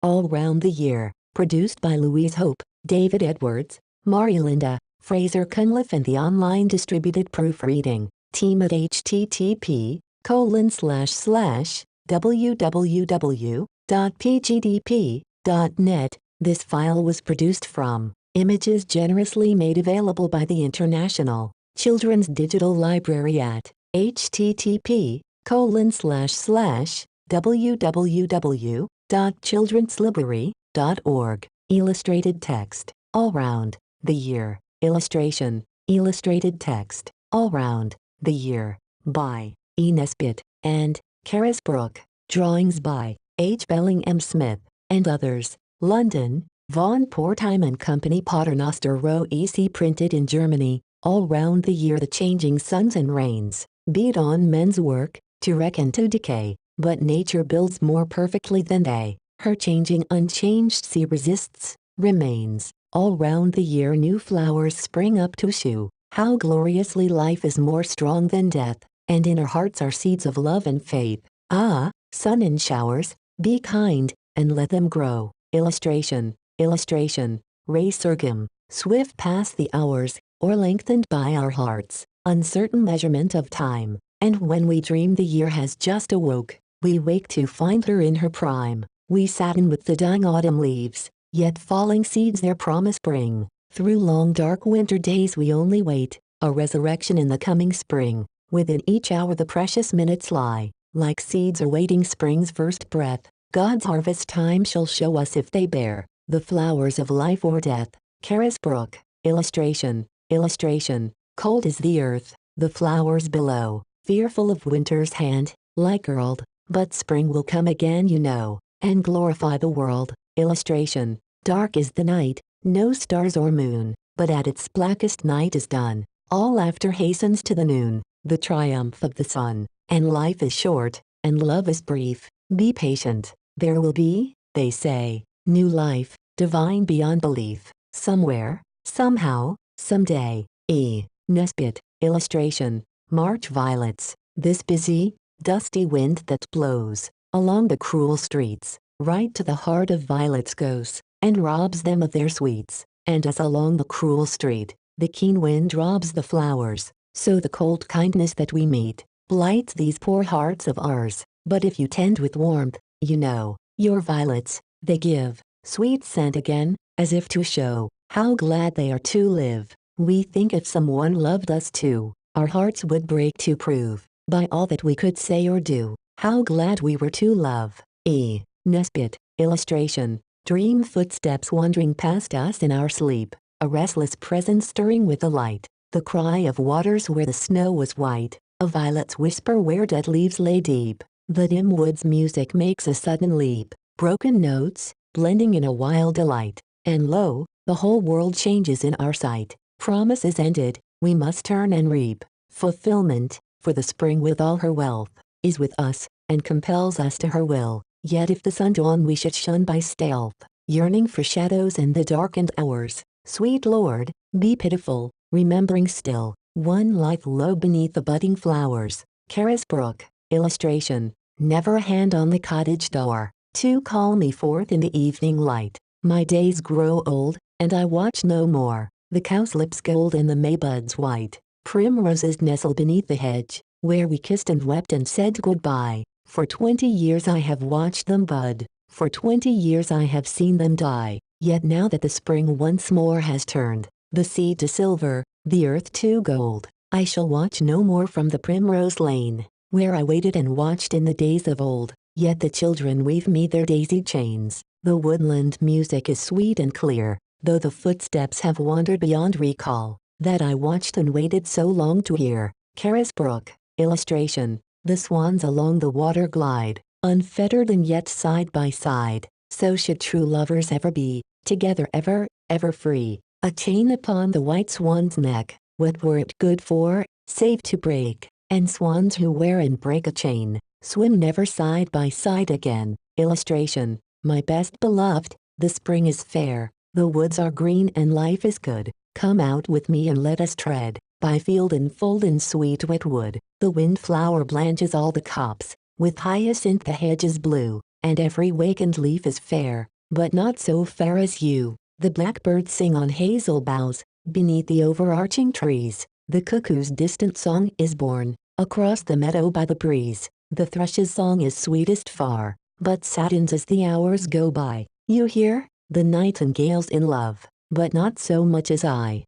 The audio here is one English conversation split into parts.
All Round the Year, produced by Louise Hope, David Edwards, Linda, Fraser Cunliffe and the online distributed proofreading team at http://www.pgdp.net. This file was produced from images generously made available by the International Children's Digital Library at http://www.childrenslibrary.org. Illustrated text, All Round the Year. Illustration, illustrated text, All Round the Year, by E. Nesbit and Carisbrook. Drawings by H. Bellingham Smith and others. London, Von Portheim and Company. Paternoster Row EC. Printed in Germany. All Round the Year. The changing suns and rains beat on men's work to wreck and to decay, but nature builds more perfectly than they. Her changing unchanged sea resists, remains. All round the year new flowers spring up to shew how gloriously life is more strong than death, and in our hearts are seeds of love and faith. Ah, sun in showers, be kind, and let them grow. Illustration, illustration, Ray Sorghum. Swift pass the hours, or lengthened by our hearts, uncertain measurement of time, and when we dream the year has just awoke, we wake to find her in her prime. We sadden with the dying autumn leaves, yet falling seeds their promise bring. Through long dark winter days we only wait, a resurrection in the coming spring. Within each hour the precious minutes lie, like seeds awaiting spring's first breath. God's harvest time shall show us if they bear the flowers of life or death. Carisbrook. Illustration, illustration, cold is the earth, the flowers below, fearful of winter's hand, like curled, but spring will come again you know, and glorify the world. Illustration, dark is the night, no stars or moon, but at its blackest night is done. All laughter hastens to the noon, the triumph of the sun, and life is short, and love is brief. Be patient, there will be, they say, new life, divine beyond belief, somewhere, somehow, someday. E. Nesbit. Illustration, March violets. This busy, dusty wind that blows along the cruel streets, right to the heart of violets goes, and robs them of their sweets. And as along the cruel street, the keen wind robs the flowers, so the cold kindness that we meet, blights these poor hearts of ours. But if you tend with warmth, you know, your violets, they give sweet scent again, as if to show how glad they are to live. We think if someone loved us too, our hearts would break to prove, by all that we could say or do, how glad we were to love. E. Nesbit. Illustration, dream footsteps wandering past us in our sleep, a restless presence stirring with the light, the cry of waters where the snow was white, a violet's whisper where dead leaves lay deep. The dim wood's music makes a sudden leap, broken notes, blending in a wild delight, and lo, the whole world changes in our sight. Promise is ended, we must turn and reap fulfillment, for the spring with all her wealth is with us, and compels us to her will. Yet if the sun dawn we should shun by stealth, yearning for shadows and the darkened hours, sweet Lord, be pitiful, remembering still one life low beneath the budding flowers. Carisbrook. Illustration, never a hand on the cottage door to call me forth in the evening light. My days grow old, and I watch no more the cowslip's gold and the maybuds white. Primroses nestle beneath the hedge, where we kissed and wept and said goodbye. For 20 years I have watched them bud, for 20 years I have seen them die. Yet now that the spring once more has turned the sea to silver, the earth to gold, I shall watch no more from the primrose lane, where I waited and watched in the days of old. Yet the children weave me their daisy chains. The woodland music is sweet and clear, though the footsteps have wandered beyond recall, that I watched and waited so long to hear. Carisbrook. Illustration, the swans along the water glide, unfettered and yet side by side. So should true lovers ever be, together ever, ever free. A chain upon the white swan's neck, what were it good for, save to break? And swans who wear and break a chain, swim never side by side again. Illustration, my best beloved, the spring is fair, the woods are green and life is good. Come out with me and let us tread by field and fold in sweet wet wood. The windflower blanches all the copse, with hyacinth the hedge is blue, and every wakened leaf is fair. but not so fair as you. The blackbirds sing on hazel boughs, beneath the overarching trees. The cuckoo's distant song is borne, across the meadow by the breeze. The thrush's song is sweetest far, but saddens as the hours go by. You hear? The nightingale's in love, but not so much as I.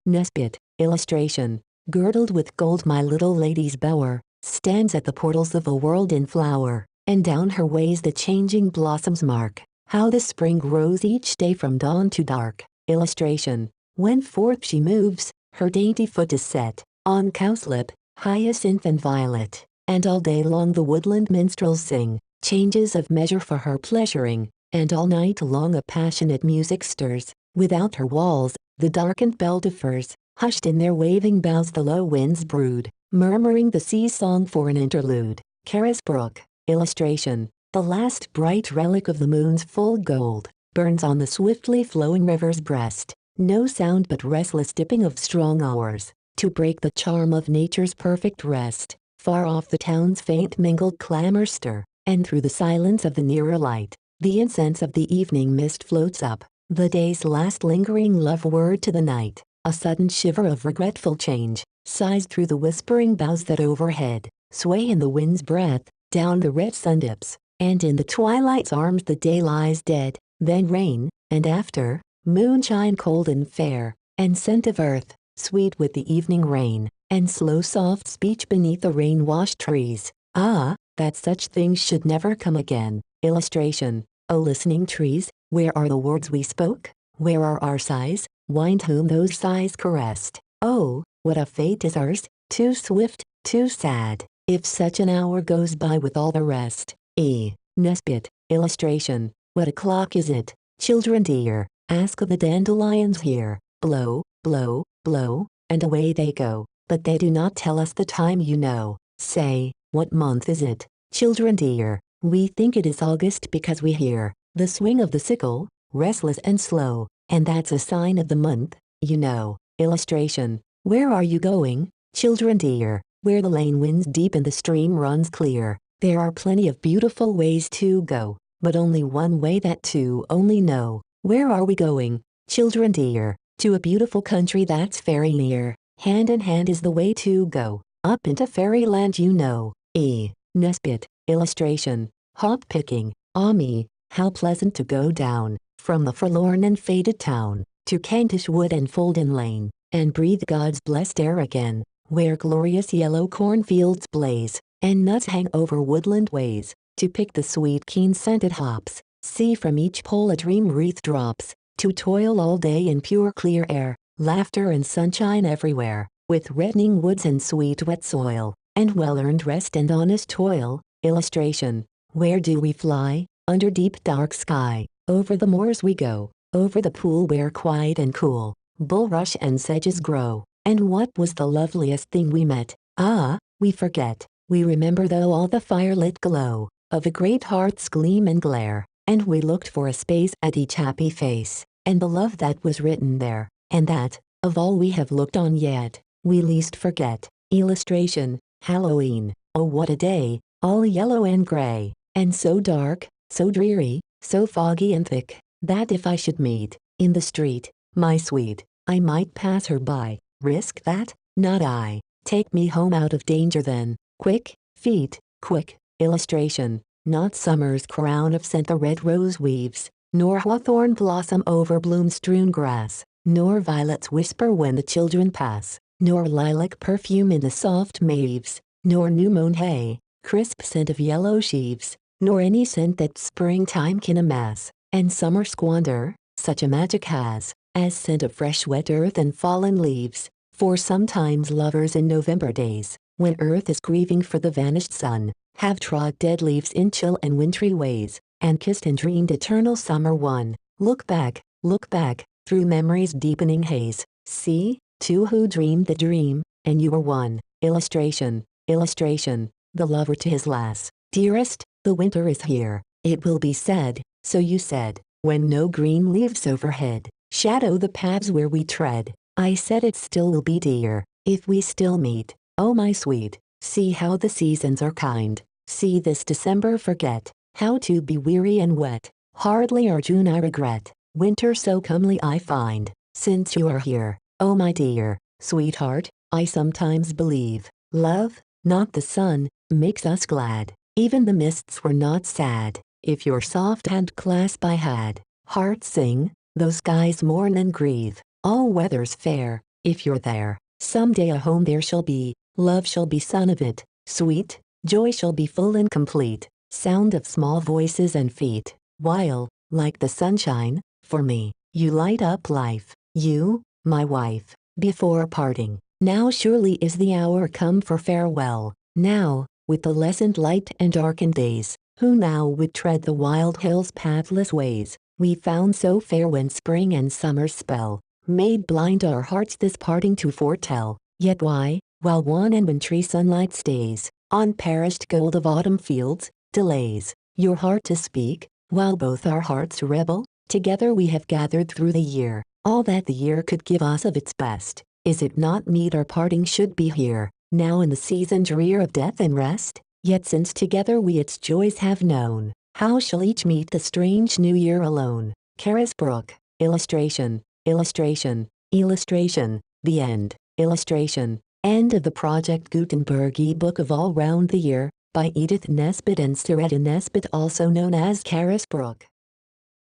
Nesbit. Illustration. Girdled with gold my little lady's bower stands at the portals of a world in flower, and down her ways the changing blossoms mark how the spring grows each day from dawn to dark. Illustration. When forth she moves, her dainty foot is set on cowslip, hyacinth and violet, and all day long the woodland minstrels sing changes of measure for her pleasuring, and all night long a passionate music stirs without her walls. The darkened bell differs, hushed in their waving boughs the low winds brood, murmuring the sea song for an interlude. Carisbrook. Illustration. The last bright relic of the moon's full gold burns on the swiftly flowing river's breast. No sound but restless dipping of strong oars to break the charm of nature's perfect rest. Far off the town's faint mingled clamor stir, and through the silence of the nearer light, the incense of the evening mist floats up, the day's last lingering love word to the night. A sudden shiver of regretful change sighs through the whispering boughs that overhead sway in the wind's breath. Down the red sun dips, and in the twilight's arms the day lies dead. Then rain, and after, moonshine cold and fair, and scent of earth, sweet with the evening rain, and slow soft speech beneath the rain-washed trees. Ah, that such things should never come again. Illustration. O listening trees, where are the words we spoke? Where are our sighs? Wind whom those sighs caressed. Oh, what a fate is ours, too swift, too sad, if such an hour goes by with all the rest. Nesbit. Illustration. What o'clock is it, children dear? Ask of the dandelions here. Blow, blow, blow, and away they go, but they do not tell us the time, you know. Say, what month is it, children dear? We think it is August because we hear the swing of the sickle, restless and slow, and that's a sign of the month, you know. Illustration. Where are you going, children dear? Where the lane winds deep and the stream runs clear. There are plenty of beautiful ways to go, but only one way that two only know. Where are we going, children dear? To a beautiful country that's very near. Hand in hand is the way to go, up into fairyland, you know. Nesbit. Illustration. Hop picking. Ah me, how pleasant to go down from the forlorn and faded town to Kentish wood and Folden Lane, and breathe God's blessed air again, where glorious yellow cornfields blaze, and nuts hang over woodland ways, to pick the sweet keen-scented hops, see from each pole a dream wreath drops, to toil all day in pure clear air, laughter and sunshine everywhere, with reddening woods and sweet wet soil, and well-earned rest and honest toil. Illustration. Where do we fly? Under deep dark sky, over the moors we go, over the pool where quiet and cool bulrush and sedges grow. And what was the loveliest thing we met? Ah, we forget. We remember though all the firelit glow of a great heart's gleam and glare, and we looked for a space at each happy face, and the love that was written there, and that, of all we have looked on yet, we least forget. Illustration. Halloween. Oh what a day, all yellow and gray, and so dark, so dreary, so foggy and thick, that if I should meet, in the street, my sweet, I might pass her by. Risk that? Not I. Take me home out of danger then. Quick, feet, quick. Illustration. Not summer's crown of scent the red rose weaves, nor hawthorn blossom over bloom-strewn grass, nor violets whisper when the children pass, nor lilac perfume in the soft May-eves, nor new-mown hay, crisp scent of yellow sheaves, nor any scent that springtime can amass, and summer squander, such a magic has, as scent of fresh wet earth and fallen leaves. For sometimes lovers in November days, when earth is grieving for the vanished sun, have trod dead leaves in chill and wintry ways, and kissed and dreamed eternal summer one. Look back, through memory's deepening haze. See, two who dreamed the dream, and you were one. Illustration. Illustration. The lover to his lass. Dearest, the winter is here, it will be said, so you said, when no green leaves overhead shadow the paths where we tread. I said it still will be, dear, if we still meet. Oh my sweet, see how the seasons are kind. See this December forget how to be weary and wet. Hardly or June I regret, winter so comely I find, since you are here, oh my dear, sweetheart, I sometimes believe, love, not the sun, makes us glad, even the mists were not sad, if your soft hand clasp I had, hearts sing, though skies mourn and grieve, all weather's fair, if you're there, someday a home there shall be, love shall be son of it, sweet, joy shall be full and complete, sound of small voices and feet, while, like the sunshine, for me, you light up life, you, my wife, before parting, now surely is the hour come for farewell, now, with the lessened light and darkened days, who now would tread the wild hills' pathless ways, we found so fair when spring and summer spell, made blind our hearts this parting to foretell, yet why, while wan and wintry sunlight stays, on perished gold of autumn fields, delays, your heart to speak, while both our hearts rebel, together we have gathered through the year, all that the year could give us of its best, is it not meet our parting should be here, now in the season drear of death and rest? Yet since together we its joys have known, how shall each meet the strange new year alone? Carisbrooke. Illustration, illustration, illustration, the end, illustration, end of the Project Gutenberg ebook of All Round the Year, by Edith Nesbit and Soretta Nesbit, also known as Carisbrooke.